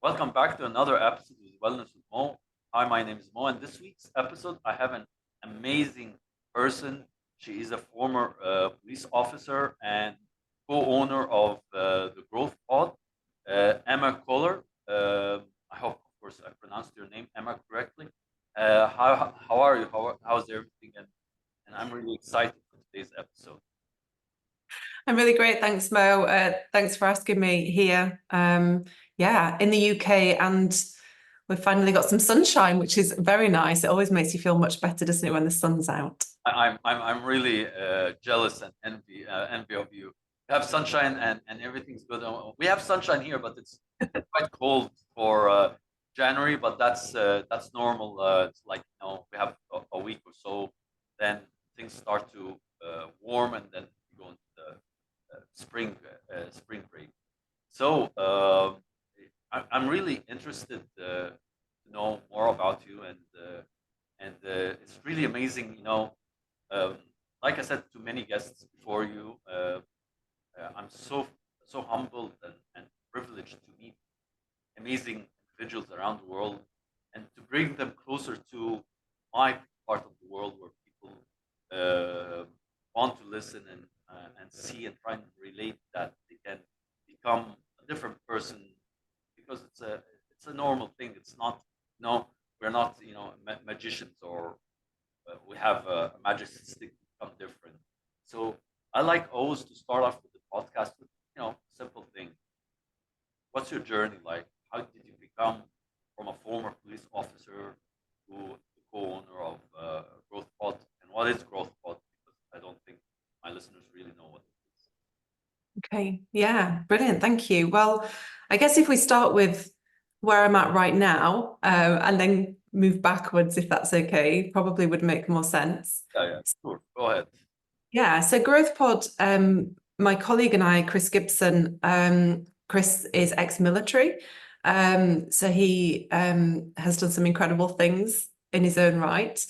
Welcome back to another episode of Wellness with Mo. Hi, my name is Mo, and this week's episode, I have an amazing person. She is a former police officer and co-owner of the Growth Pod, Emma Coller. I hope, of course, I pronounced your name, Emma, correctly. How are you? How's everything? And I'm really excited for today's episode. I'm really great. Thanks, Mo. Thanks for asking me here. In the UK, and we've finally got some sunshine, which is very nice. It always makes you feel much better, doesn't it, when the sun's out? I'm really jealous and envy of you. You have sunshine and everything's good. We have sunshine here, but it's quite cold for January. But that's normal. It's like we have a week or so, then things start to warm, and then we go into the spring break. So I'm really interested to know more about you, and it's really amazing. Um, like I said to many guests before you, I'm so humbled and privileged to meet amazing individuals around the world and to bring them closer to my part of the world where people want to listen and see and try and relate that they can become a different person because it's a normal thing. It's not we're not magicians or we have a magic stick become different. So I like always to start off with the podcast with simple thing. What's your journey like? How did you become from a former police officer to the co-owner of Growth Pod? And what is Growth Pod? Because I don't think my listeners really know what it is. Okay. Yeah, brilliant. Thank you. Well, I guess if we start with where I'm at right now, and then move backwards, if that's okay, probably would make more sense. Yeah, sure. Go ahead. Yeah, so Growth Pod, my colleague and I, Chris Gibson, Chris is ex-military. So he has done some incredible things in his own right.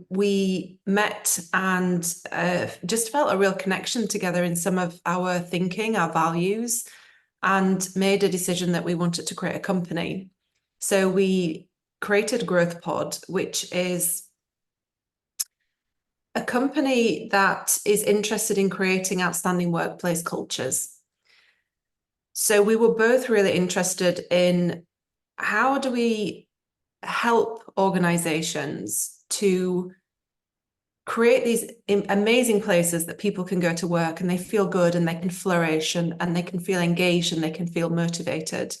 We met and just felt a real connection together in some of our thinking, our values, and made a decision that we wanted to create a company. So we created Growth Pod, which is a company that is interested in creating outstanding workplace cultures. So we were both really interested in how do we help organizations to create these amazing places that people can go to work and they feel good and they can flourish and they can feel engaged and they can feel motivated.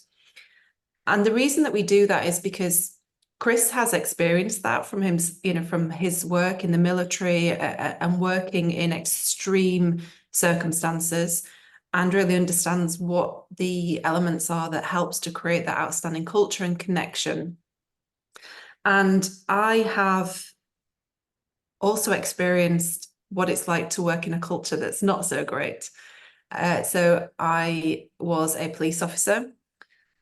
And the reason that we do that is because Chris has experienced that from him, from his work in the military and working in extreme circumstances, and really understands what the elements are that helps to create that outstanding culture and connection. And I have also experienced what it's like to work in a culture that's not so great. So I was a police officer.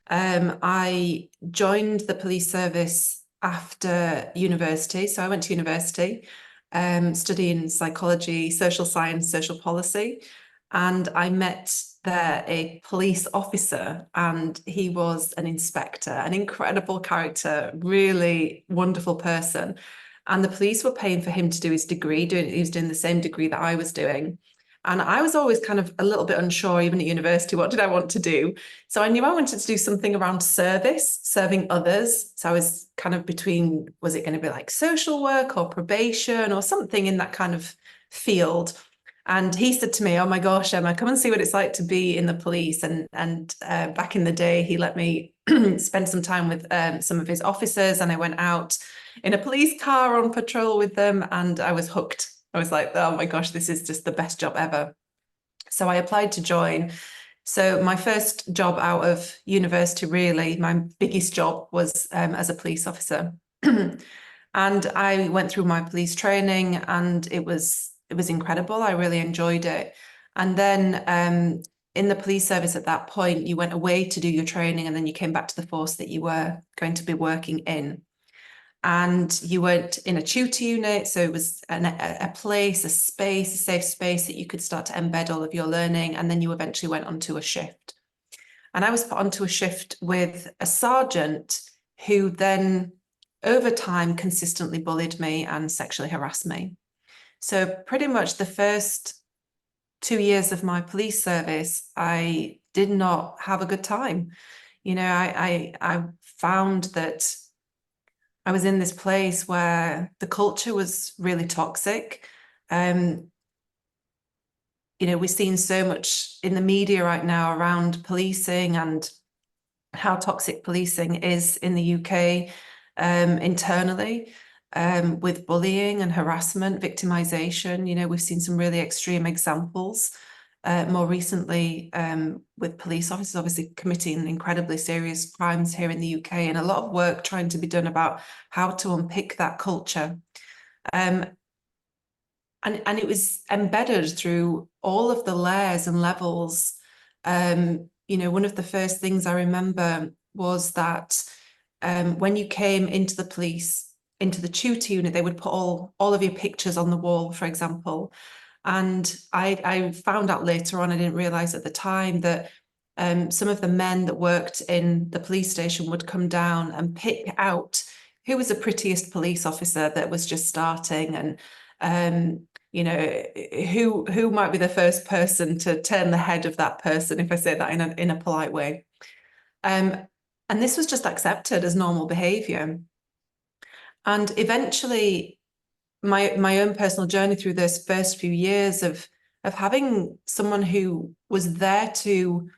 I joined the police service after university. So I went to university, studying psychology, social science, social policy. And I met there a police officer, and he was an inspector, an incredible character, really wonderful person. And the police were paying for him to do his degree. He was doing the same degree that I was doing. And I was always kind of a little bit unsure, even at university, what did I want to do? So I knew I wanted to do something around service, serving others. So I was kind of between, was it going to be like social work or probation or something in that kind of field? And he said to me, "Oh my gosh, Emma, come and see what it's like to be in the police." And back in the day, he let me spend some time with some of his officers, and I went out in a police car on patrol with them, and I was hooked. I was like, "Oh my gosh, this is just the best job ever." So I applied to join. So my first job out of university, really, my biggest job was as a police officer. And I went through my police training, and it was incredible. I really enjoyed it. And then in the police service at that point, you went away to do your training, and then you came back to the force that you were going to be working in. And you went in a tutor unit, so it was a place, a space, a safe space that you could start to embed all of your learning, and then you eventually went onto a shift. And I was put onto a shift with a sergeant who then over time consistently bullied me and sexually harassed me. So pretty much the first 2 years of my police service, I did not have a good time. I found that I was in this place where the culture was really toxic. We're seeing so much in the media right now around policing and how toxic policing is in the UK internally, with bullying and harassment, victimization. We've seen some really extreme examples more recently with police officers obviously committing incredibly serious crimes here in the UK, and a lot of work trying to be done about how to unpick that culture. And it was embedded through all of the layers and levels. One of the first things I remember was that when you came into the police, into the tutor unit, they would put all of your pictures on the wall, for example. And I found out later on, I didn't realize at the time, that some of the men that worked in the police station would come down and pick out who was the prettiest police officer that was just starting, and who might be the first person to turn the head of that person, if I say that in a polite way. And this was just accepted as normal behavior. And eventually, my own personal journey through those first few years of having someone who was there to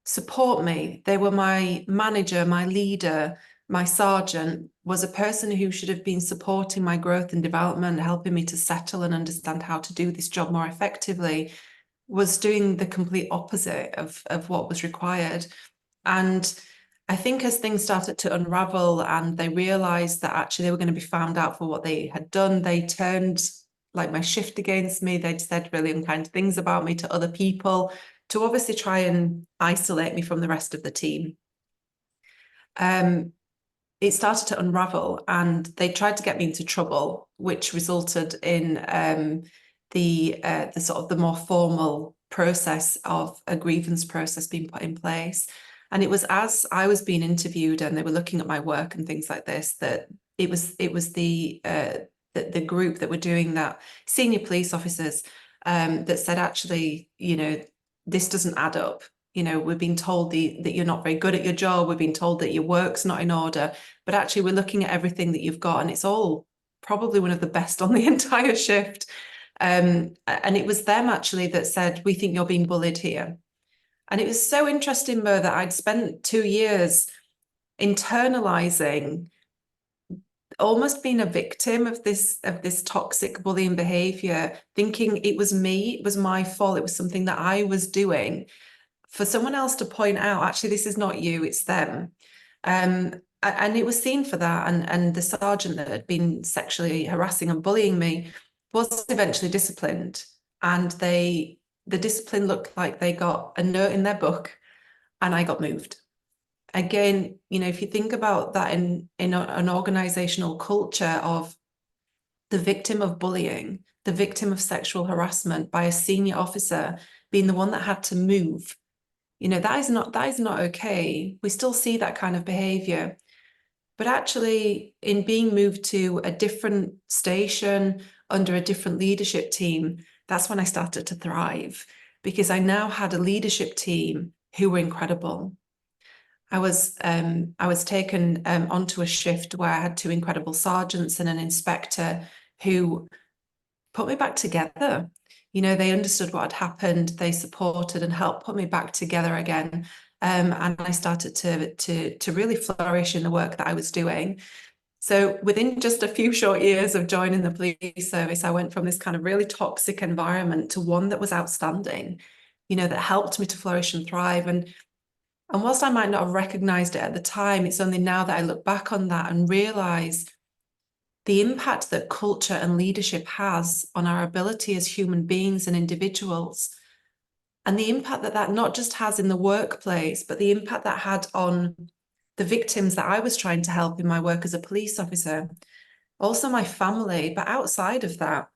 support me. They were my manager, my leader, my sergeant, was a person who should have been supporting my growth and development, helping me to settle and understand how to do this job more effectively, was doing the complete opposite of what was required. And I think as things started to unravel and they realized that actually they were going to be found out for what they had done, they turned like my shift against me. They'd said really unkind things about me to other people to obviously try and isolate me from the rest of the team. It started to unravel and they tried to get me into trouble, which resulted in the sort of the more formal process of a grievance process being put in place. And it was as I was being interviewed and they were looking at my work and things like this, that it was the group that were doing that, senior police officers, that said, actually, this doesn't add up. We've been told that you're not very good at your job. We've been told that your work's not in order, but actually we're looking at everything that you've got and it's all probably one of the best on the entire shift. And it was them actually that said, we think you're being bullied here. And it was so interesting, Mo, that I'd spent 2 years internalizing, almost being a victim of this toxic bullying behavior, thinking it was me, it was my fault, it was something that I was doing, for someone else to point out, actually, this is not you, it's them. And it was seen for that. And the sergeant that had been sexually harassing and bullying me was eventually disciplined. And the discipline looked like they got a note in their book and I got moved. Again, if you think about that in an organizational culture of the victim of bullying, the victim of sexual harassment by a senior officer being the one that had to move, that is not okay. We still see that kind of behavior. But actually, in being moved to a different station under a different leadership team, that's when I started to thrive, because I now had a leadership team who were incredible. I was taken onto a shift where I had 2 incredible sergeants and an inspector who put me back together. They understood what had happened. They supported and helped put me back together again. And I started to really flourish in the work that I was doing. So within just a few short years of joining the police service, I went from this kind of really toxic environment to one that was outstanding, that helped me to flourish and thrive. And whilst I might not have recognized it at the time, it's only now that I look back on that and realize the impact that culture and leadership has on our ability as human beings and individuals, and the impact that not just has in the workplace, but the impact that had on the victims that I was trying to help in my work as a police officer, also my family, but outside of that,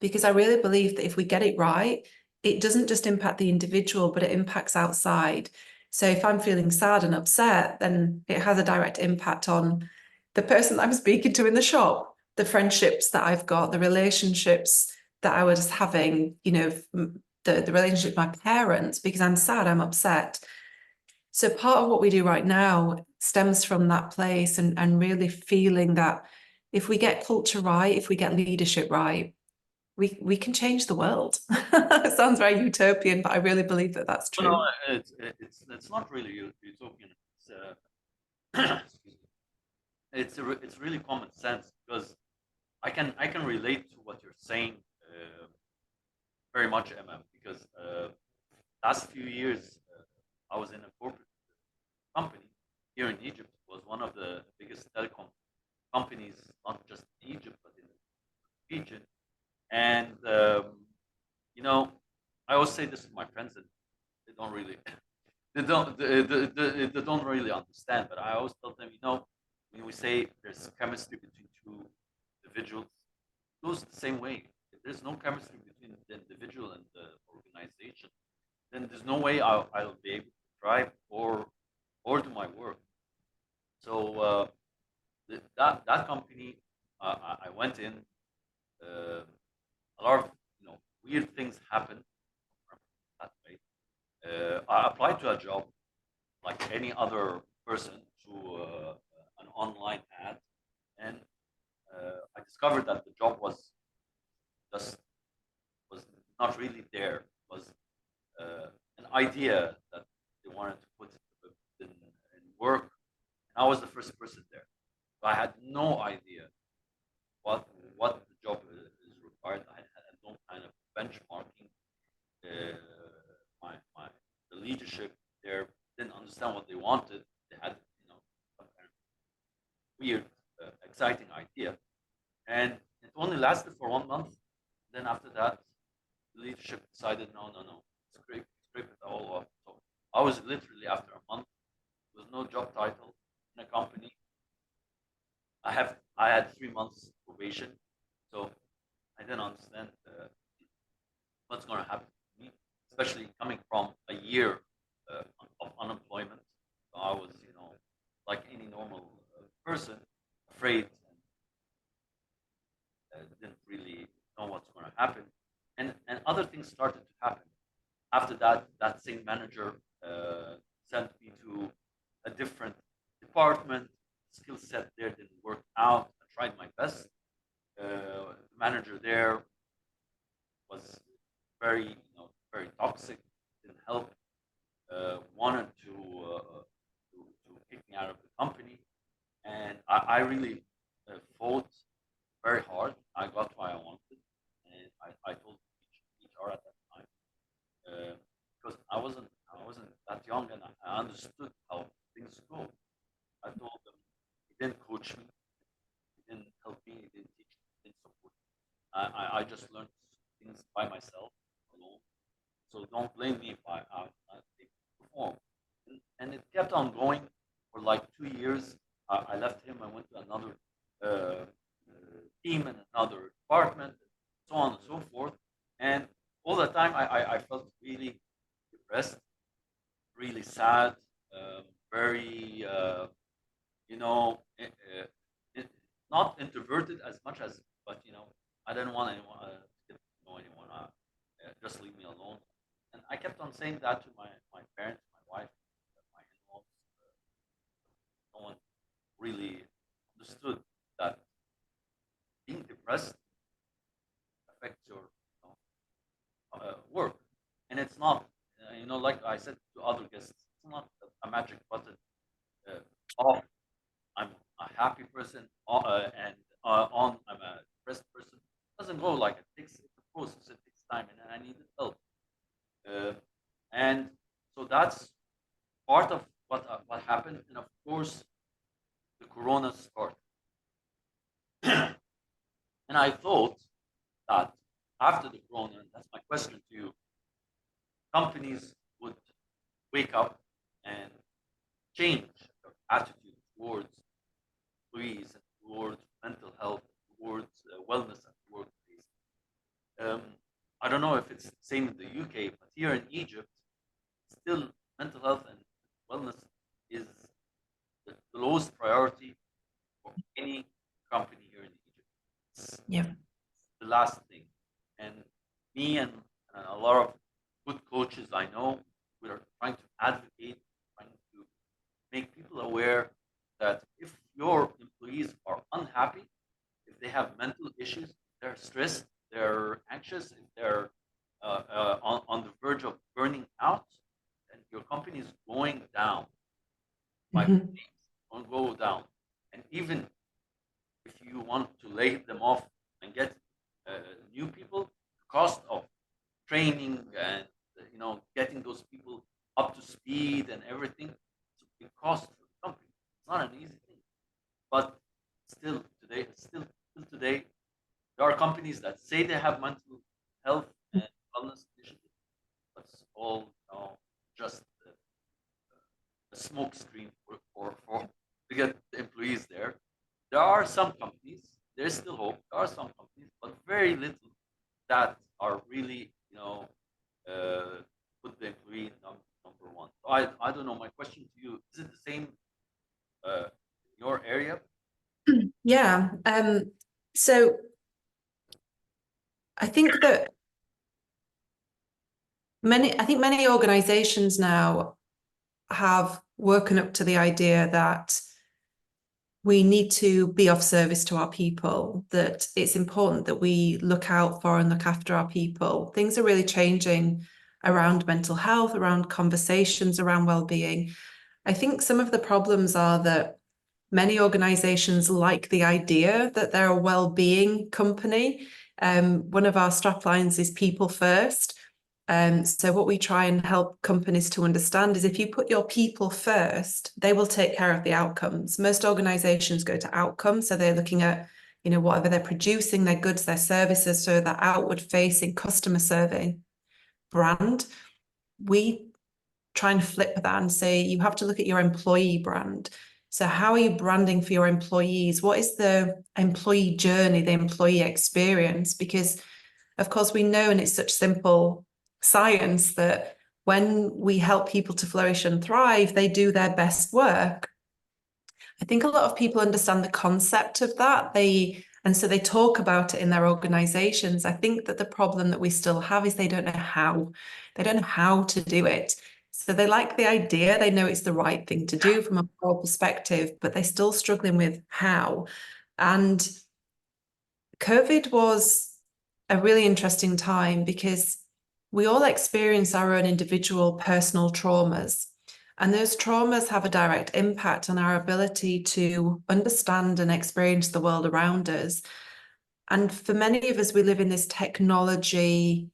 because I really believe that if we get it right, it doesn't just impact the individual, but it impacts outside. So if I'm feeling sad and upset, then it has a direct impact on the person that I'm speaking to in the shop, the friendships that I've got, the relationships that I was having, you know, the relationship with my parents, because I'm sad, I'm upset. So part of what we do right now stems from that place, and really feeling that if we get culture right, if we get leadership right, we can change the world. It sounds very utopian, but I really believe that that's No, true. it's not really utopian. Excuse me. It's really common sense, because I can relate to what you're saying very much, MM, because last few years I was in a corporate company here in Egypt. It was one of the biggest telecom companies, not just in Egypt but in the region. And I always say this to my friends, and they don't really they don't really understand. But I always tell them, when we say there's chemistry between two individuals, it goes the same way. If there's no chemistry between the individual and the organization, then there's no way I'll be able to thrive or do my work. So that company, I went in. Uh, a lot of weird things happened that way. I applied to a job like any other person through an online ad, and I discovered that the job just was not really there. It was an idea that they wanted to put in work, and I was the first person there. So I had no idea what what the job is required. I had no kind of benchmarking. Uh, my the leadership there didn't understand what they wanted. They had some kind of weird, exciting idea, and it only lasted for 1 month. Then after that, the leadership decided, no, scrape it all off. So I was literally, after a month, there was no job title in a company. I had 3 months probation, so I didn't understand what's going to happen to me, especially coming from a year of unemployment. So I was, like any normal person, afraid, and didn't really know what's going to happen. And other things started to happen. After that, that same manager sent me to a different department. Skill set there didn't work out. I tried my best. The manager there was very toxic. Didn't help. Wanted to kick me out of the company, and I really fought very hard. I got what I wanted, and I told HR at that time, because I wasn't that young, and I understood how things go. I told them, he didn't coach me, he didn't help me, he didn't teach me, he didn't support me. I just learned things by myself alone. So don't blame me if I didn't perform. And it kept on going for like 2 years. I left him. I went to another team and another department, so on and so forth. And all the time, I felt really depressed, really sad, very, not introverted as much as, but I didn't want anyone to get to know anyone. Just leave me alone. And I kept on saying that to my parents, my wife, my in-laws. No one really understood that being depressed affects your work, and it's not. Like I said to other guests, it's not a magic button. Off, I'm a happy person, and on, I'm a depressed person. It doesn't go like it. It's a process. It takes time, and I needed help. Uh, and so that's part of what happened. And of course, the corona started. And I thought that after the corona, and that's my question to you, companies would wake up and change their attitude towards employees and towards mental health, towards wellness at the workplace. Um, I don't know if it's the same in the UK, but here in Egypt, still mental health and me and a lot of good coaches I know, we're trying to advocate, trying to make people aware that if your employees are unhappy, if they have mental issues, they're stressed, they're anxious, if they're on the verge of burning out, and your company is going down, my Mhm. won't go down. And even if you want to lay them off and get new people, the cost of training and getting those people up to speed and everything, it's a big cost for the company. It's not an easy thing, but still today, there are companies that say they have mental health and wellness initiatives, but it's all just a smoke screen for to get the employees there. There are some companies, there's still hope. There are some companies, but very little that are really, put the employee number one. So I don't know. My question to you is it the same in your area? Yeah. So I think that many organizations now have woken up to the idea that we need to be of service to our people, that it's important that we look out for and look after our people. Things are really changing around mental health, around conversations, around well-being. I think some of the problems are that many organizations like the idea that they're a well-being company. One of our strap lines is people first. So what we try and help companies to understand is if you put your people first, they will take care of the outcomes. Most organizations go to outcomes. So they're looking at, whatever they're producing, their goods, their services, so that outward facing customer serving brand. We try and flip that and say, you have to look at your employee brand. So how are you branding for your employees? What is the employee journey, the employee experience? Because of course we know, and it's such simple science, that when we help people to flourish and thrive, they do their best work. I think a lot of people understand the concept of that. And so they talk about it in their organizations. I think that the problem that we still have is they don't know how. They don't know how to do it. So they like the idea, they know it's the right thing to do from a moral perspective, but they're still struggling with how. And COVID was a really interesting time because we all experience our own individual personal traumas. And those traumas have a direct impact on our ability to understand and experience the world around us. And for many of us, we live in this technology-based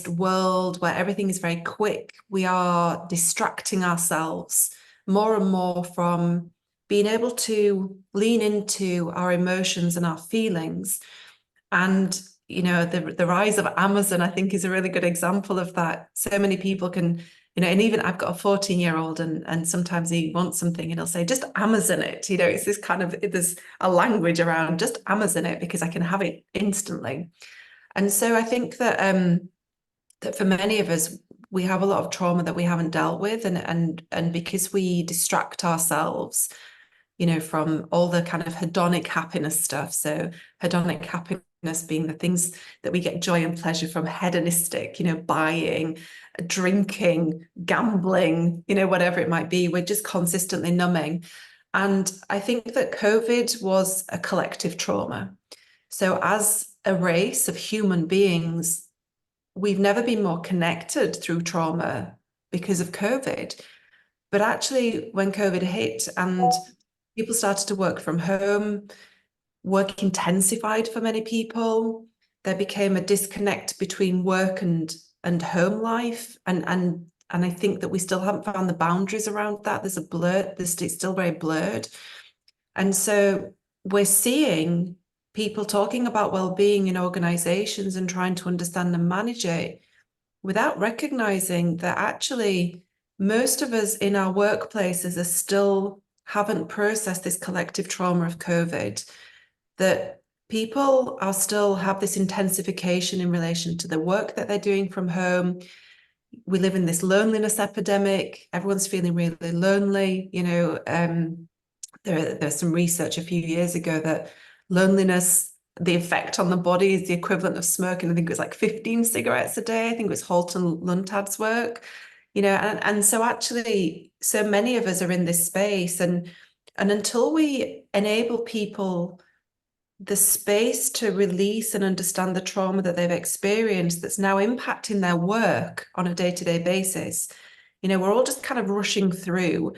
world where everything is very quick. We are distracting ourselves more and more from being able to lean into our emotions and our feelings. And the rise of Amazon, I think, is a really good example of that. So many people can, and even I've got a 14-year-old and sometimes he wants something and he'll say, just Amazon it. It's this kind of, there's a language around just Amazon it because I can have it instantly. And so I think that for many of us, we have a lot of trauma that we haven't dealt with. And because we distract ourselves, from all the kind of hedonic happiness stuff. So hedonic happiness being the things that we get joy and pleasure from, hedonistic, buying, drinking, gambling, whatever it might be. We're just consistently numbing. And I think that COVID was a collective trauma. So as a race of human beings, we've never been more connected through trauma because of COVID. But actually, when COVID hit and people started to work from home, work intensified for many people, there became a disconnect between work and home life. And I think that we still haven't found the boundaries around that. There's a blur, it's still very blurred. And so we're seeing people talking about well-being in organizations and trying to understand and manage it without recognizing that actually most of us in our workplaces are still haven't processed this collective trauma of COVID, that people are still have this intensification in relation to the work that they're doing from home. We live in this loneliness epidemic. Everyone's feeling really lonely. There's some research a few years ago that loneliness the effect on the body is the equivalent of smoking. I think it was like 15 cigarettes a day. I think it was Halton Luntad's work, and so actually, so many of us are in this space, and until we enable people the space to release and understand the trauma that they've experienced that's now impacting their work on a day-to-day basis, we're all just kind of rushing through.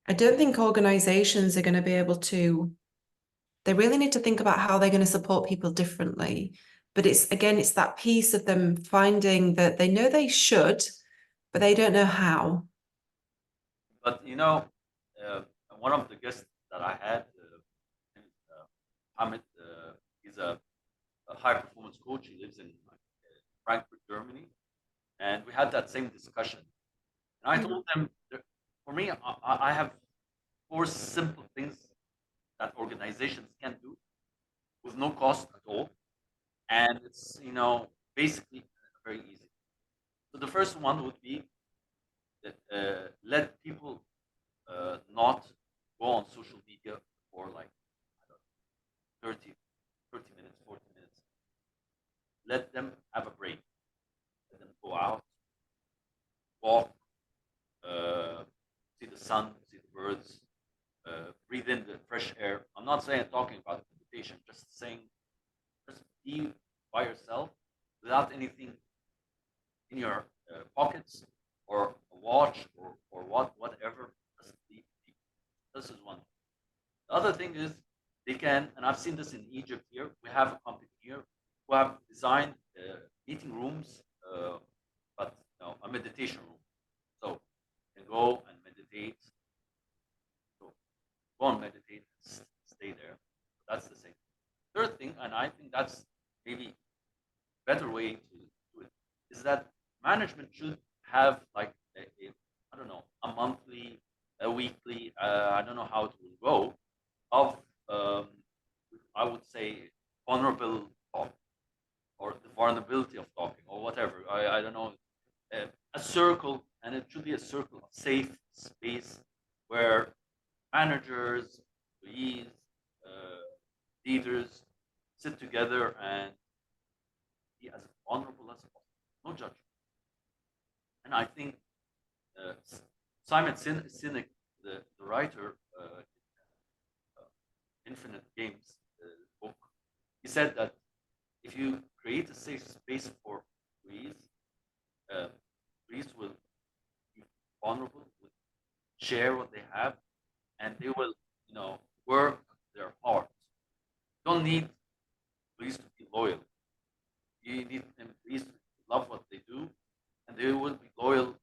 I don't think organizations are going to be able to, they really need to think about how they're going to support people differently. But it's that piece of them finding that they know they should, but they don't know how. But one of the guests that I had, Hamid, he's a high performance coach. He lives in Frankfurt, Germany, and we had that same discussion. And I told them, for me, I have 4 simple things that organizations can do with no cost at all, and it's basically very easy. So the first one would be that let people not go on social media for like, I don't know, 30 minutes, 40 minutes. Let them have a break. Let them go out, walk, see the sun, see the birds, breathe in the fresh air. I'm not saying talking about meditation, just saying just be by yourself without anything in your pockets or a watch or whatever. Just be. This is one. The other thing is they can, and I've seen this in Egypt here. We have a company here who have designed meeting rooms, but a meditation room. So you can go and meditate. So go and meditate and stay there. That's the same. Third thing, and I think that's maybe better way to do it, is that management should have like I don't know, a monthly, a weekly, I don't know how it will go, of I would say vulnerable talk or the vulnerability of talking or whatever. I don't know, a circle, and it should be a circle of safe space where managers, employees, leaders sit together and be as vulnerable as possible, no judgment. And I think Simon Sinek, the writer, Infinite Games book, he said that if you create a safe space for employees, employees will be vulnerable, will share what they have, and they will, work their heart. You don't need employees to be loyal. You need employees to love what they do, and they will be loyal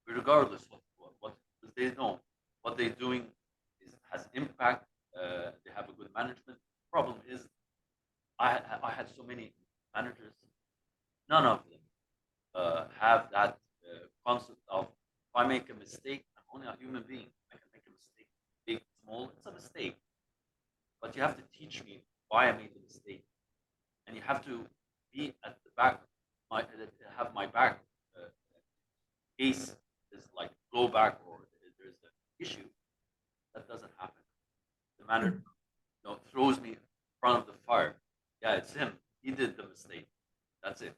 regardless of what they know what they're doing has impact. They have a good management. Problem is, I had so many managers, none of them have that concept of if I make a mistake, I'm only a human being. I can make a mistake, big, small. It's a mistake, but you have to teach me why I made the mistake, and you have to be at the back, have my back case is like blowback or there's an issue. That doesn't happen. The manager throws me in front of the fire. Yeah, it's him. He did the mistake. That's it.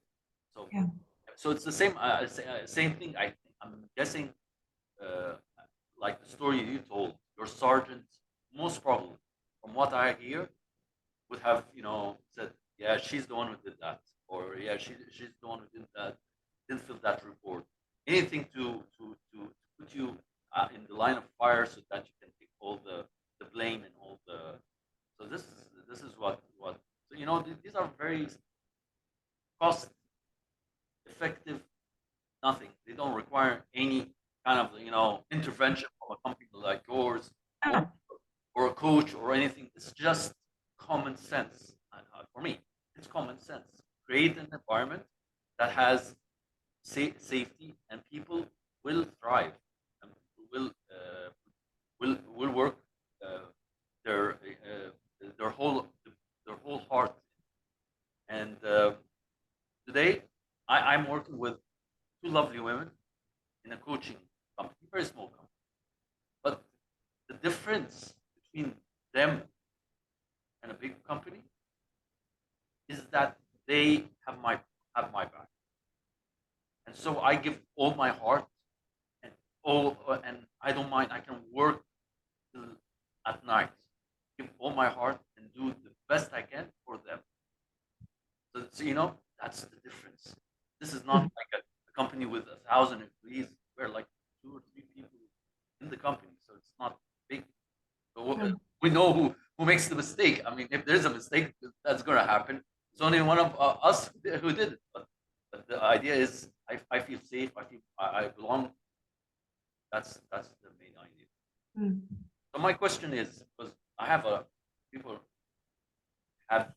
So Yeah. So it's the same thing. I'm guessing, like the story you told, your sergeant most probably, from what I hear, would have said, yeah, she's the one who did that, or yeah, she's the one who did that, didn't fill that report. Anything to put you in the line of fire so that you can take all the blame and all the. So this is what so these are very cost effective. Nothing. They don't require any kind of intervention from a company like yours or a coach or anything. It's just common sense. For me, it's common sense. Create an environment that has safety, and people will thrive and will work their whole heart. And today, I'm working with 2 lovely women in a coaching company, very small company. But the difference between them and a big company is that they have my back, and so I give all my heart and all, and I don't mind. I can work till at night, give all my heart and do the best I can for them. So that's the difference. This is not like a company with 1,000 employees. We're like 2 or 3 people in the company, so it's not big. So we know who makes the mistake. I mean, if there's a mistake, that's going to happen. It's only one of us who did it. But the idea is, I feel safe. I feel I belong. That's the main idea. Mm. So my question is, because I have people have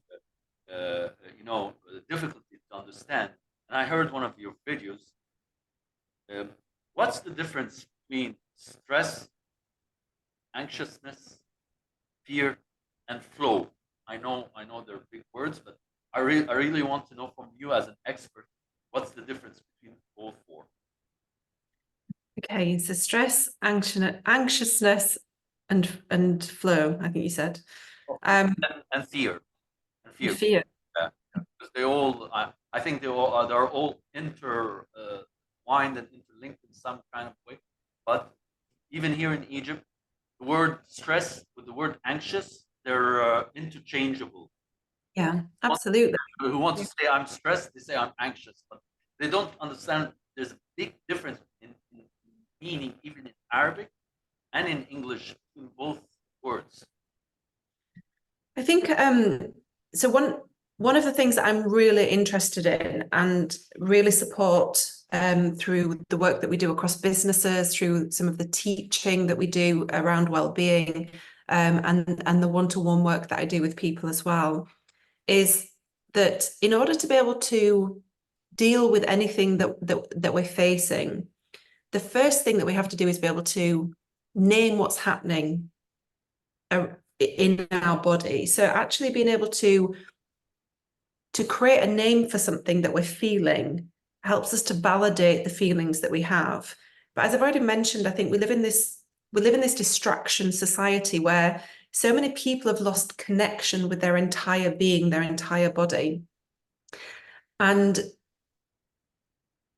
difficulty to understand, and I heard one of your videos. What's the difference between stress, anxiousness, fear, and flow? I know they're big words, but I really want to know from you as an expert, what's the difference between all four? Okay, so stress, anxiousness, and flow, I think you said. And fear, And fear. yeah, because they all, I think they're all intertwined and interlinked in some kind of way. But even here in Egypt, the word stress with the word anxious, they're interchangeable. Yeah, absolutely. Who want to say I'm stressed, they say I'm anxious, but they don't understand there's a big difference in meaning, even in Arabic and in English, in both words. I think so one of the things that I'm really interested in and really support through the work that we do across businesses, through some of the teaching that we do around well-being, and the one-to-one work that I do with people as well, is that in order to be able to deal with anything that we're facing, the first thing that we have to do is be able to name what's happening in our body. So actually being able to create a name for something that we're feeling helps us to validate the feelings that we have. But as I've already mentioned, I think we live in this distraction society where so many people have lost connection with their entire being, their entire body. And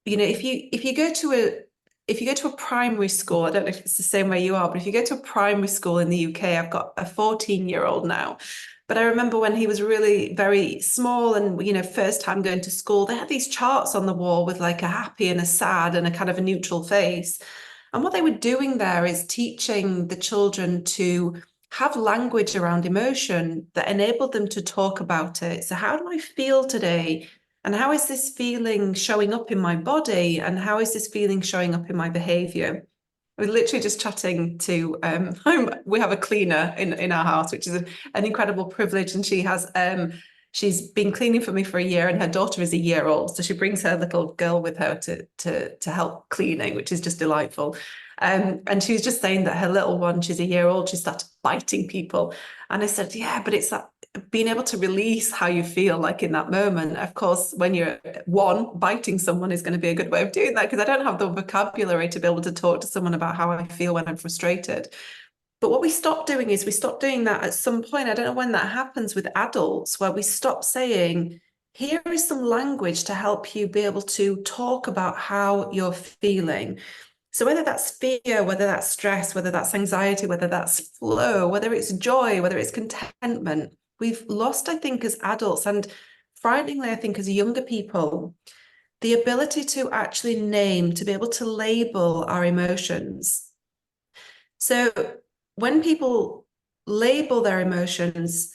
if you go to a primary school, I don't know if it's the same way you are, but if you go to a primary school in the UK, I've got a 14-year-old now. But I remember when he was really very small and, first time going to school, they had these charts on the wall with like a happy and a sad and a kind of a neutral face. And what they were doing there is teaching the children to have language around emotion that enabled them to talk about it. So how do I feel today? And how is this feeling showing up in my body? And how is this feeling showing up in my behavior? I was literally just chatting to, we have a cleaner in our house, which is an incredible privilege. And she's been cleaning for me for a year, and her daughter is a year old. So she brings her little girl with her to help cleaning, which is just delightful. And she was just saying that her little one, she's a year old, she started biting people. And I said, yeah, but it's that being able to release how you feel like in that moment. Of course, when you're one, biting someone is going to be a good way of doing that, because I don't have the vocabulary to be able to talk to someone about how I feel when I'm frustrated. But what we stop doing is we stop doing that at some point. I don't know when that happens with adults, where we stop saying, here is some language to help you be able to talk about how you're feeling. So whether that's fear, whether that's stress, whether that's anxiety, whether that's flow, whether it's joy, whether it's contentment, we've lost, I think, as adults, and frighteningly, I think, as younger people, the ability to actually name, to be able to label our emotions. So when people label their emotions,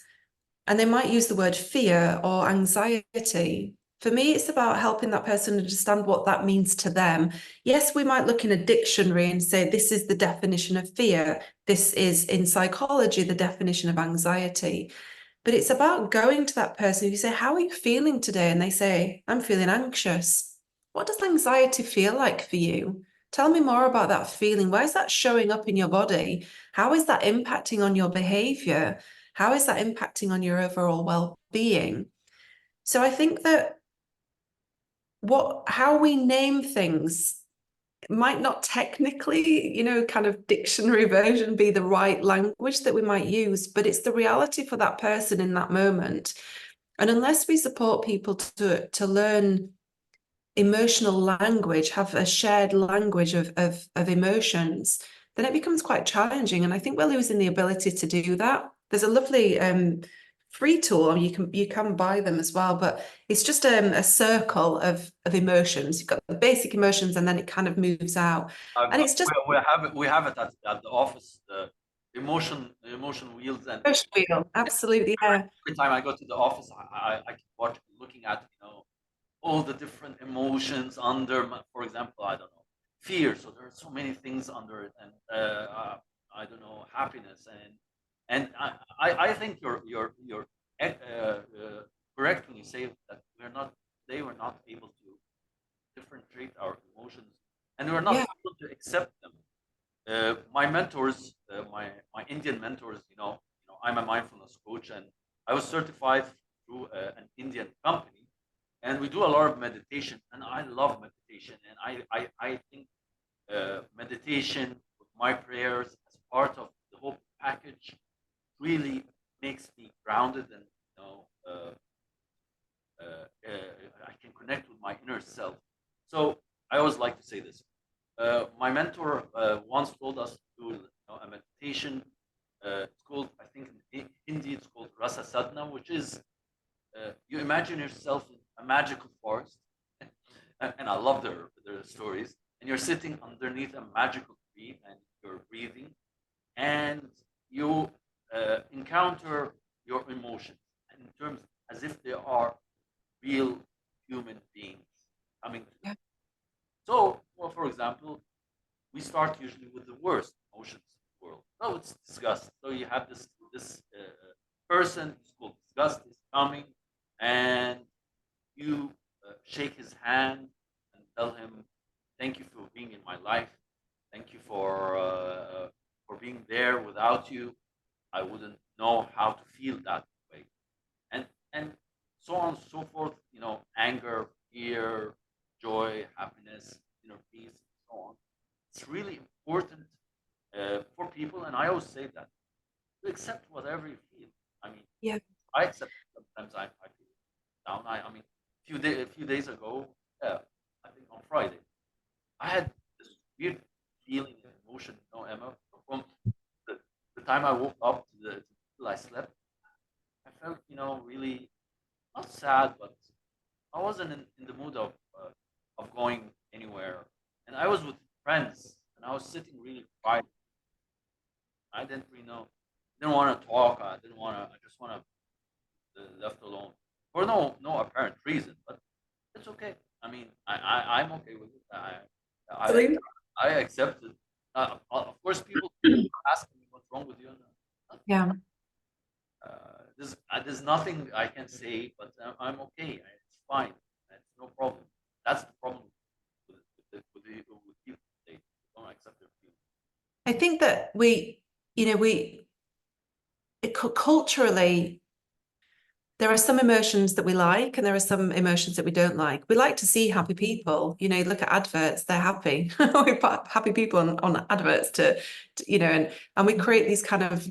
and they might use the word fear or anxiety, for me, it's about helping that person understand what that means to them. Yes, we might look in a dictionary and say, this is the definition of fear. This is, in psychology, the definition of anxiety. But it's about going to that person. If you say, how are you feeling today? And they say, I'm feeling anxious. What does anxiety feel like for you? Tell me more about that feeling. Why is that showing up in your body? How is that impacting on your behavior? How is that impacting on your overall well-being? So I think that how we name things might not technically, kind of dictionary version be the right language that we might use, but it's the reality for that person in that moment. And unless we support people to learn emotional language, have a shared language of emotions, then it becomes quite challenging. And I think we're losing the ability to do that. There's a lovely free tool, you can buy them as well, but it's just a circle of emotions. You've got the basic emotions, and then it kind of moves out. And it's just we have it at the office, the emotion wheels, and emotion wheel. Absolutely, yeah. every time I go to the office, I keep looking at, all the different emotions under, for example, I don't know, fear. So there are so many things under it, and I don't know, happiness, and I think you're correct when you say that they were not able to differentiate our emotions, and we're not Yeah. able to accept them. My mentors, my Indian mentors, I'm a mindfulness coach, and I was certified through an Indian company, and we do a lot of meditation, and I love meditation, and I think meditation with my prayers as part of the whole package really makes me grounded, and I can connect with my inner self. So I always like to say this. My mentor once told us to do a meditation. It's called, I think in Hindi, it's called Rasa Sadhana, which is you imagine yourself in a magical forest, and I love their stories. And you're sitting underneath a magical tree, and you're breathing, and you encounter your emotions in terms as if they are real human beings coming to you. Yeah. So, well, for example, we start usually with the worst emotions in the world. So it's disgust. So you have this person who's called disgust is coming, and you shake his hand and tell him, "Thank you for being in my life. Thank you for being there. Without you, I wouldn't know how to feel that way." And so on and so forth. Anger, fear, joy, happiness, inner peace, and so on. It's really important for people, and I always say that, to accept whatever you feel. I mean, Yeah. I accept sometimes I feel down. I mean, a few days ago, I think on Friday, I had this weird feeling and emotion, Emma, from the, the time I woke up till I slept. I felt, really not sad, but I wasn't in the mood of going anywhere. And I was with friends, and I was sitting really quiet. I didn't really know, didn't want to talk. I didn't want to. I just want to left alone for no apparent reason. But it's okay. I mean, I'm okay with it. I Absolutely. I accept it. Of course, people ask me what's wrong with you. And, Yeah. there's nothing I can say, but I'm okay. It's fine. It's no problem. That's the problem with people. They don't accept their feelings. I think that culturally, there are some emotions that we like, and there are some emotions that we don't like. We like to see happy people. Look at adverts; they're happy. We put happy people on adverts and we create these kind of,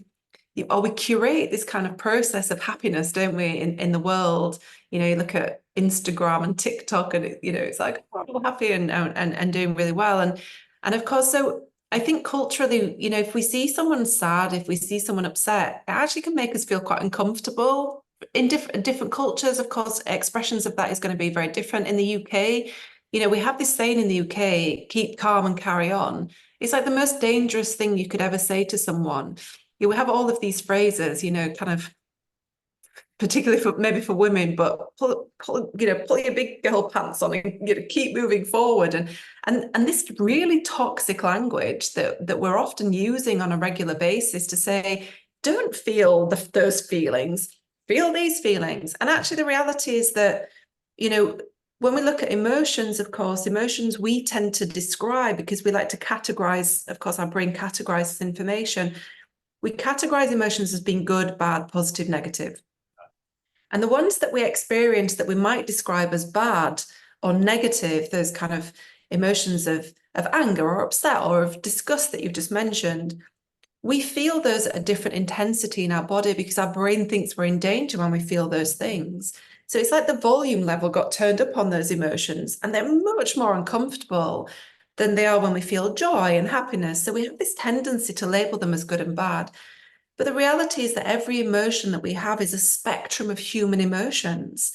or we curate this kind of process of happiness, don't we? In the world, you look at Instagram and TikTok, and it's like, oh, we're happy and doing really well, and of course, so I think culturally, if we see someone sad, if we see someone upset, it actually can make us feel quite uncomfortable. In different cultures, of course, expressions of that is going to be very different. In the UK, we have this saying in the UK, keep calm and carry on. It's like the most dangerous thing you could ever say to someone. We have all of these phrases, kind of particularly maybe for women, but pull your big girl pants on and keep moving forward. And this really toxic language that we're often using on a regular basis to say, don't feel those feelings, feel these feelings. And actually, the reality is that, when we look at emotions, of course, emotions we tend to describe because we like to categorize, of course, our brain categorizes information. We categorize emotions as being good, bad, positive, negative. And the ones that we experience that we might describe as bad or negative, those kind of emotions of anger or upset or of disgust that you've just mentioned, we feel those at a different intensity in our body because our brain thinks we're in danger when we feel those things. So it's like the volume level got turned up on those emotions, and they're much more uncomfortable than they are when we feel joy and happiness. So we have this tendency to label them as good and bad. But the reality is that every emotion that we have is a spectrum of human emotions.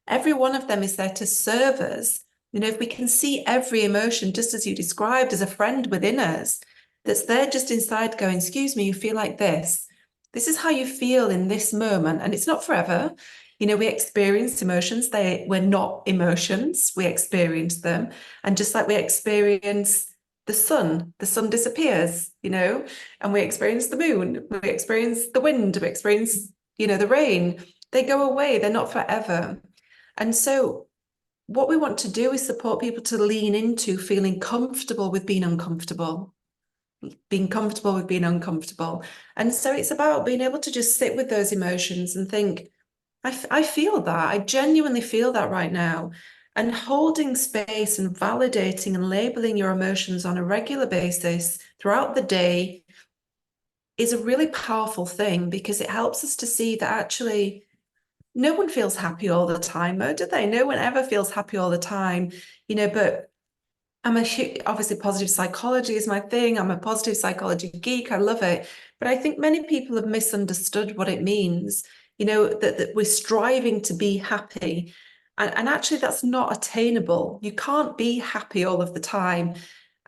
Every one of them is there to serve us. You know, if we can see every emotion, just as you described, as a friend within us, that's there just inside going, excuse me, you feel like this. This is how you feel in this moment. And it's not forever. You know, we experience emotions. We're not emotions. We experience them. And just like we experience the sun disappears, you know, and we experience the moon, we experience the wind, we experience, you know, the rain. They go away, they're not forever. And so what we want to do is support people to lean into feeling comfortable with being uncomfortable, being comfortable with being uncomfortable. And so it's about being able to just sit with those emotions and think, I feel that. I genuinely feel that right now. And holding space and validating and labeling your emotions on a regular basis throughout the day is a really powerful thing because it helps us to see that actually no one feels happy all the time, do they? No one ever feels happy all the time, you know, but obviously positive psychology is my thing. I'm a positive psychology geek. I love it. But I think many people have misunderstood what it means, you know, that we're striving to be happy. And actually, that's not attainable. You can't be happy all of the time.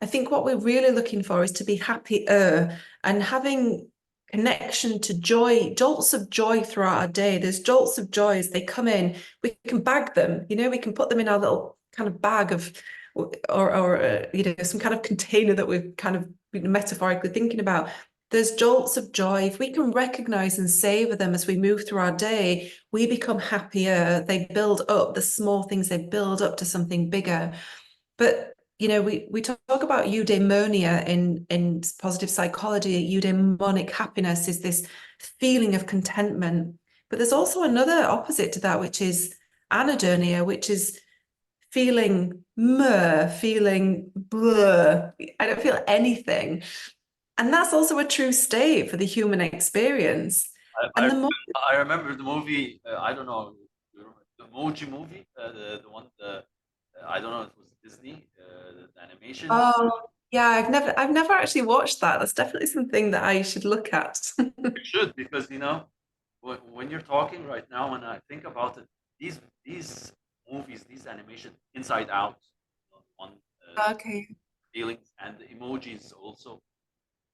I think what we're really looking for is to be happier and having connection to joy, jolts of joy throughout our day. There's jolts of joy as they come in. We can bag them, you know, we can put them in our little kind of bag of, or you know, some kind of container that we're kind of metaphorically thinking about. There's jolts of joy. If we can recognize and savor them as we move through our day, we become happier. They build up, the small things, they build up to something bigger. But you know, we talk about eudaimonia in positive psychology. Eudaimonic happiness is this feeling of contentment. But there's also another opposite to that, which is anhedonia, which is feeling feeling blur. I don't feel anything. And that's also a true state for the human experience. I, And I, the more, I remember the movie. I don't know, the Emoji movie, the one, I don't know, it was Disney, the animation. oh yeah, I've never actually watched that. That's definitely something that I should look at. You should, because you know, when you're talking right now, and I think about it, these movies, these animation, Inside Out, one, Okay. feelings, and the emojis also,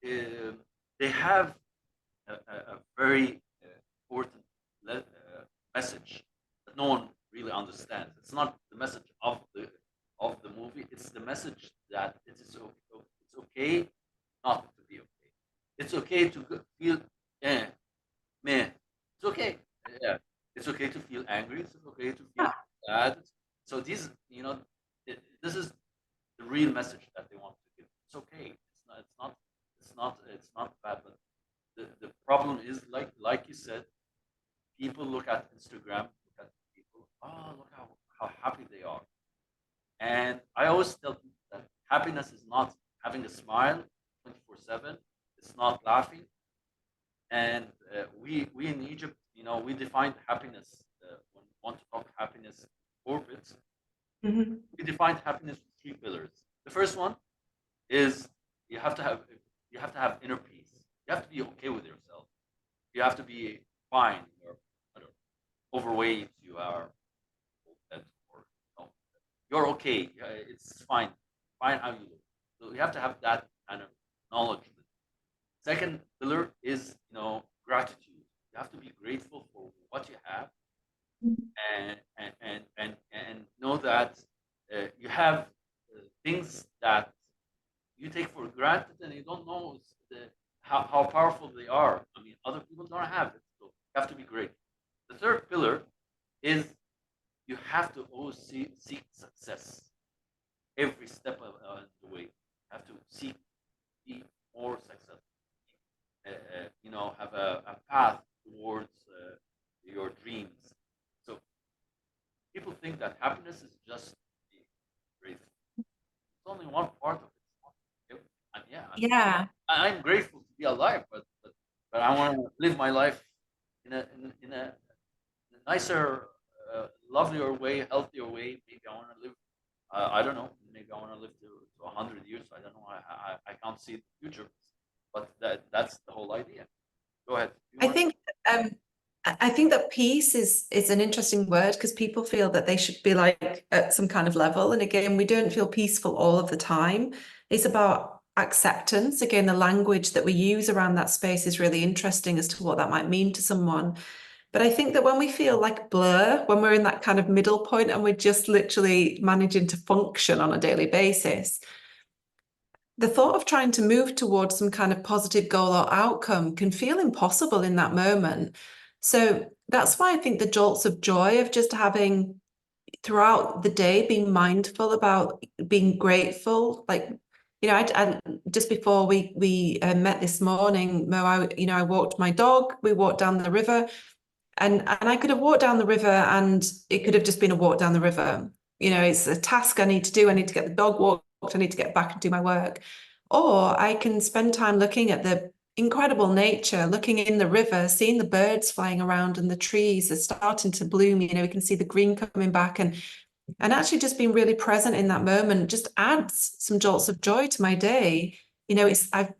uh, they have a very important message that no one really understands. It's not the message of the movie. It's the message that it's okay not to be okay. It's okay to feel eh, meh. It's okay. Yeah, it's okay to feel angry. It's okay to feel sad. So these, you know, this is the real message that they want to give. It's okay. It's not. It's not. It's not. It's not bad. But the problem is, like you said, people look at Instagram, look at people. Oh, look how happy they are. And I always tell people that happiness is not having a smile 24/7. It's not laughing. And we in Egypt, you know, we define happiness when we want to talk happiness orbits. Mhm. We define happiness with three pillars. The first one is you have to have you have to have inner peace. You have to be okay with yourself. You have to be fine. You're, I don't know, overweight. You are, or no, you're okay. It's fine. Fine how you look. So you have to have that kind of knowledge. Second pillar is, you know, gratitude. You have to be grateful for what you have, and know that you have things that you take for granted, and you don't know how powerful they are. I mean, other people don't have it, so you have to be grateful. The third pillar is you have to always seek success every step of the way. You have to seek be more successful. You know, have a path towards your dreams. So people think that happiness is just being grateful. It's only one part of it. And yeah, Yeah. I'm grateful to be be alive, but I want to live my life in a nicer, lovelier way, healthier way. Maybe I want to live. I don't know. Maybe I want to live to 100 years. I don't know. I can't see the future, but that's the whole idea. Go ahead. I think um, I think that peace is an interesting word because people feel that they should be like at some kind of level. And again, we don't feel peaceful all of the time. It's about acceptance. Again, the language that we use around that space is really interesting as to what that might mean to someone. But I think that when we feel like blur, when we're in that kind of middle point and we're just literally managing to function on a daily basis, the thought of trying to move towards some kind of positive goal or outcome can feel impossible in that moment. So that's why I think the jolts of joy of just having throughout the day being mindful about being grateful, like I just before we met this morning, Mo, I walked my dog. We walked down the river, and I could have walked down the river, and it could have just been a walk down the river. It's a task I need to do. I need to get the dog walked. I need to get back and do my work. Or I can spend time looking at the incredible nature, looking in the river, seeing the birds flying around and the trees are starting to bloom. We can see the green coming back, and actually just being really present in that moment just adds some jolts of joy to my day. I've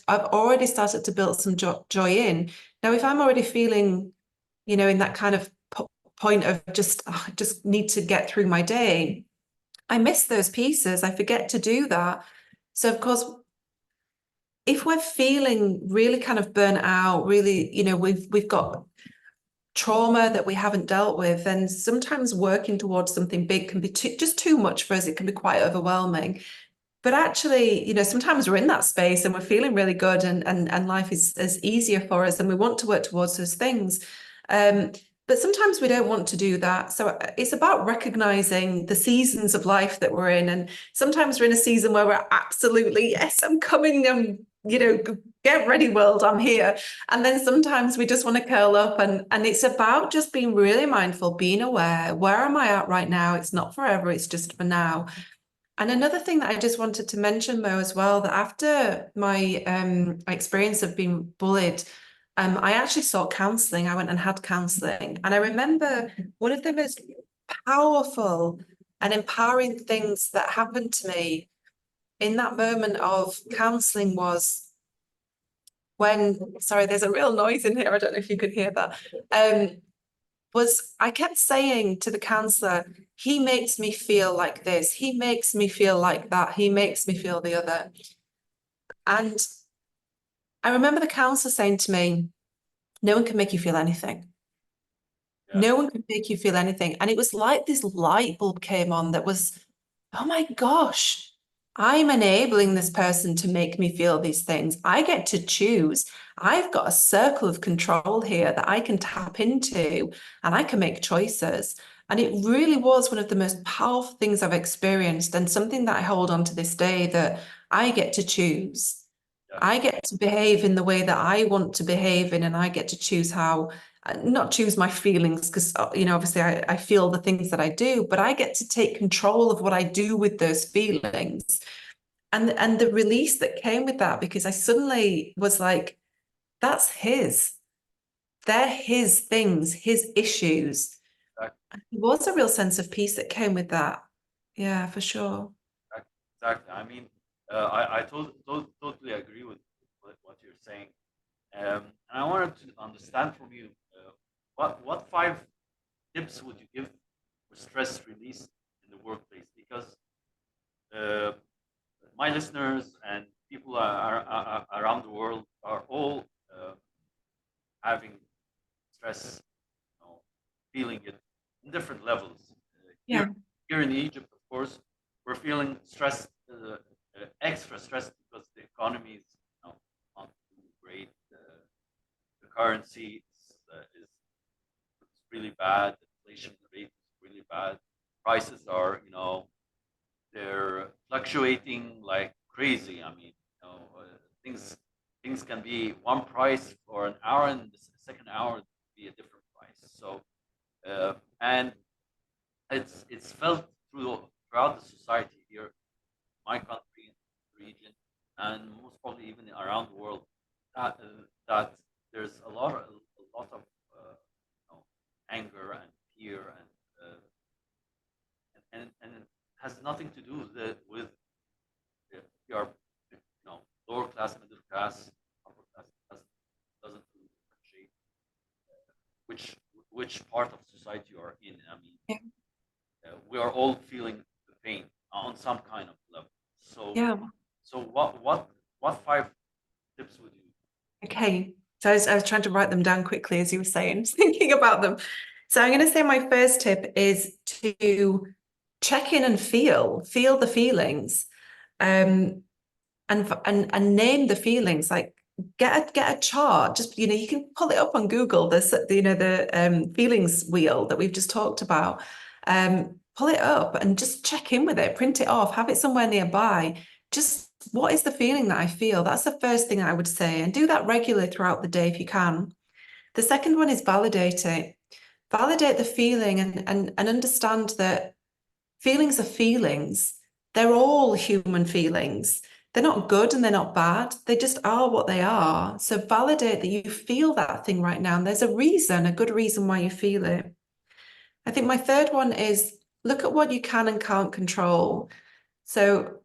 already started to build some joy in. Now, if I'm already feeling in that kind of point of just, I just need to get through my day, I miss those pieces. I forget to do that. So, of course, if we're feeling really kind of burnt out, really, we've got trauma that we haven't dealt with, then sometimes working towards something big can be just too much for us. It can be quite overwhelming. But actually, sometimes we're in that space and we're feeling really good, and life is easier for us and we want to work towards those things. But sometimes we don't want to do that. So it's about recognizing the seasons of life that we're in. And sometimes we're in a season where we're absolutely, yes, I'm coming, get ready, world, I'm here. And then sometimes we just want to curl up, and it's about just being really mindful, being aware, where am I at right now? It's not forever, it's just for now. And another thing that I just wanted to mention, Mo, as well, that after my experience of being bullied, I actually sought counselling. I went and had counselling. And I remember one of the most powerful and empowering things that happened to me in that moment of counselling was sorry, there's a real noise in here. I don't know if you could hear that. Was I kept saying to the counselor, he makes me feel like this, he makes me feel like that, he makes me feel the other. And I remember the counselor saying to me, no one can make you feel anything. Yeah. No one can make you feel anything. And it was like this light bulb came on that was, oh my gosh, I'm enabling this person to make me feel these things. I get to choose. I've got a circle of control here that I can tap into, and I can make choices. And it really was one of the most powerful things I've experienced, and something that I hold on to this day, that I get to choose. Yeah. I get to behave in the way that I want to behave in, and I get to choose how, not choose my feelings, because obviously I feel the things that I do, but I get to take control of what I do with those feelings. And the release that came with that, because I suddenly was like, that's his. They're his things, his issues. Exactly. There was a real sense of peace that came with that. Yeah, for sure. Exactly. I mean, I totally agree with what you're saying. And I wanted to understand from you, what 5 tips would you give for stress release in the workplace? Because uh, my listeners and people around the world are all having stress, feeling it in different levels. Yeah. Here in Egypt, of course, we're feeling stressed, extra stressed because the economy is not too great. The currency is really bad. The inflation rate is really bad. Prices are, they're fluctuating like crazy. I mean, things can be one price for an hour, and the second hour be a different price. So, and it's felt throughout the society here, my country, region, and most probably even around the world. that there's a lot of anger and fear and it has nothing to do with if you are lower class, middle class, upper class. Doesn't really differentiate which which part of society you are in. I mean, Yeah. we are all feeling the pain on some kind of level. So Yeah. so what five tips would you? Okay. So I was trying to write them down quickly as you were saying, thinking about them. So I'm going to say my first tip is to check in and feel the feelings, and name the feelings. Like get a chart. Just you can pull it up on Google. The feelings wheel that we've just talked about. Pull it up and just check in with it. Print it off. Have it somewhere nearby. Just what is the feeling that I feel? That's the first thing I would say, and do that regularly throughout the day if you can. The second one is validate it. Validate the feeling and understand that feelings are feelings. They're all human feelings. They're not good and they're not bad. They just are what they are. So validate that you feel that thing right now. And there's a reason, a good reason why you feel it. I think my third one is look at what you can and can't control. So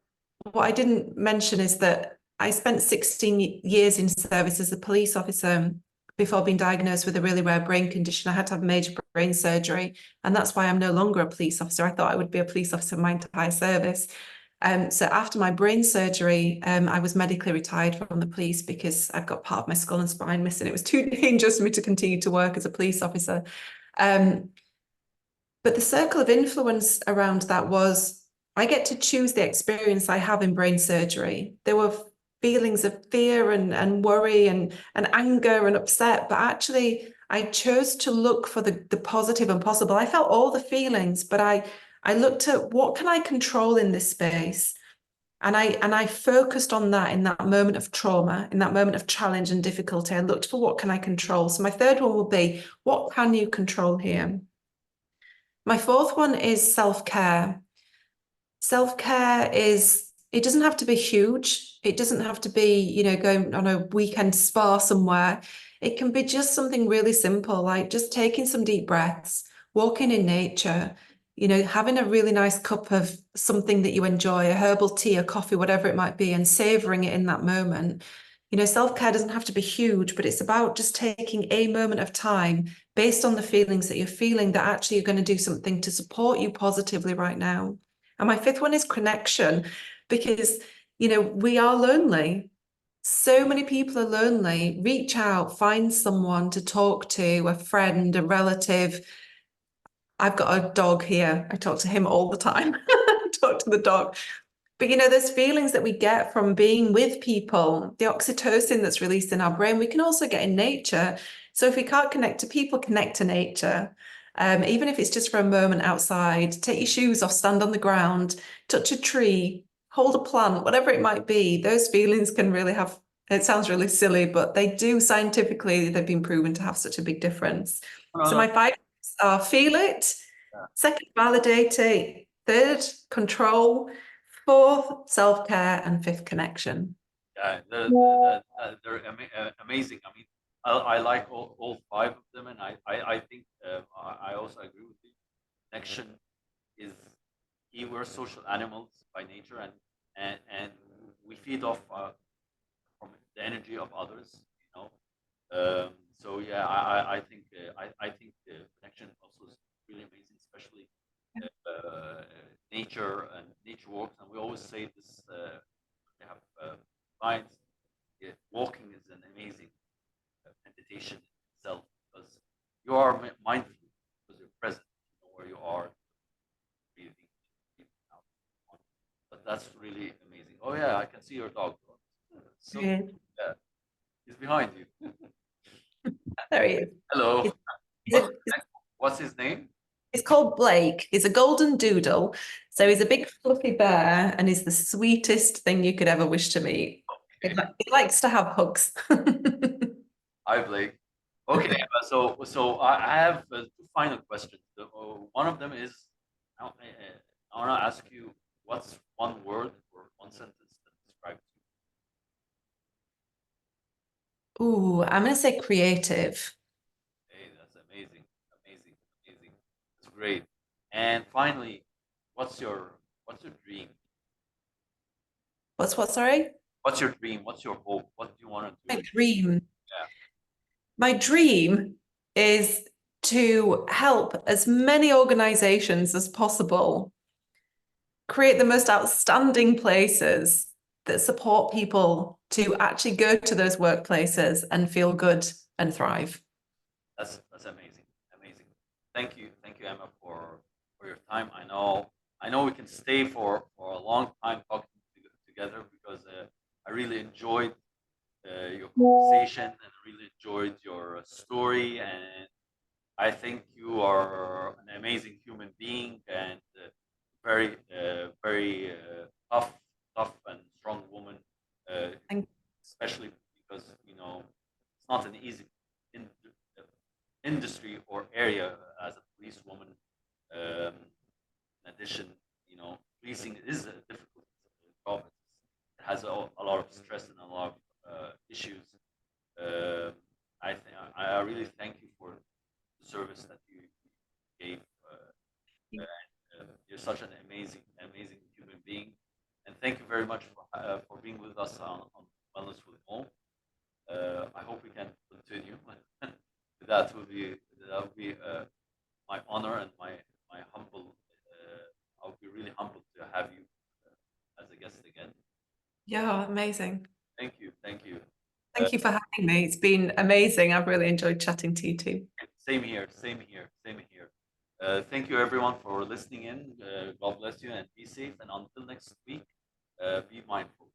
what I didn't mention is that I spent 16 years in service as a police officer before being diagnosed with a really rare brain condition. I had to have major brain surgery, and that's why I'm no longer a police officer. I thought I would be a police officer my entire service. So after my brain surgery, I was medically retired from the police because I've got part of my skull and spine missing. It was too dangerous for me to continue to work as a police officer. But the circle of influence around that was I get to choose the experience I have in brain surgery. There were feelings of fear and worry and anger and upset, but actually I chose to look for the positive and possible. I felt all the feelings, but I looked at what can I control in this space? And I focused on that in that moment of trauma, in that moment of challenge and difficulty. I looked for what can I control. So my third one will be, what can you control here? My fourth one is self-care. Self-care is, it doesn't have to be huge. It doesn't have to be, going on a weekend spa somewhere. It can be just something really simple, like just taking some deep breaths, walking in nature, having a really nice cup of something that you enjoy, a herbal tea, a coffee, whatever it might be, and savoring it in that moment. Self-care doesn't have to be huge, but it's about just taking a moment of time based on the feelings that you're feeling that actually you're going to do something to support you positively right now. And my fifth one is connection, because, we are lonely. So many people are lonely. Reach out, find someone to talk to, a friend, a relative. I've got a dog here. I talk to him all the time. I talk to the dog. But there's feelings that we get from being with people, the oxytocin that's released in our brain, we can also get in nature. So if we can't connect to people, connect to nature. Even if it's just for a moment outside, take your shoes off, stand on the ground, touch a tree, hold a plant, whatever it might be. Those feelings can really have, it sounds really silly, but they do scientifically, they've been proven to have such a big difference. No, So no, my five are feel it, yeah, second, validate it, third, control, fourth, self-care, and fifth, connection. yeah, they're amazing. I mean, I like all five of them, and I think I also agree with you. Connection is key. We're social animals by nature, and we feed off from the energy of others. So yeah, I think I think connection also is really amazing, especially nature and nature walks. And we always say this. We have clients. Yeah, walking is an amazing meditation in itself because you are mindful because you're present. You know where you are, breathing, breathing out. But that's really amazing. Oh yeah, I can see your dog. So Yeah, yeah, he's behind you. there he is. Hello. He's, What's he's, what's his name? he's called Blake. He's a golden doodle. So he's a big fluffy bear and he's the sweetest thing you could ever wish to meet. Okay. He likes to have hugs. Hi, Blake. Okay, so I have two final questions. One of them is I want to ask you what's one word or one sentence that describes you. Ooh, I'm going to say creative. Hey, that's amazing, amazing, amazing. It's great. And finally, what's your dream? What's what, sorry? What's your dream? What's your hope? What do you want to My do? dream. Yeah, My dream is to help as many organizations as possible create the most outstanding places that support people to actually go to those workplaces and feel good and thrive. that's amazing, amazing. Thank you, Emma, for your time. I know we can stay for a long time talking together because I really enjoyed your conversation and I really enjoyed your story. And I think you are an amazing human being and very tough and strong woman, uh, Thank especially because it's not an easy in, uh, industry or area as a police woman. Um, in addition, policing is a difficult job. It has a lot of stress and a lot of issues. Um I really thank you for the service that you gave. you. You're such an amazing human being, and thank you very much for being with us on Wellness with Mo. I hope we can continue. That will be my honor and my humble. I'll be really humbled to have you as a guest again. Yeah, amazing. Thank you. Uh, Thank you for having me. It's been amazing. I've really enjoyed chatting to you too. Same here, same here, same here. Thank you everyone for listening in. God bless you and be safe. And until next week, be mindful.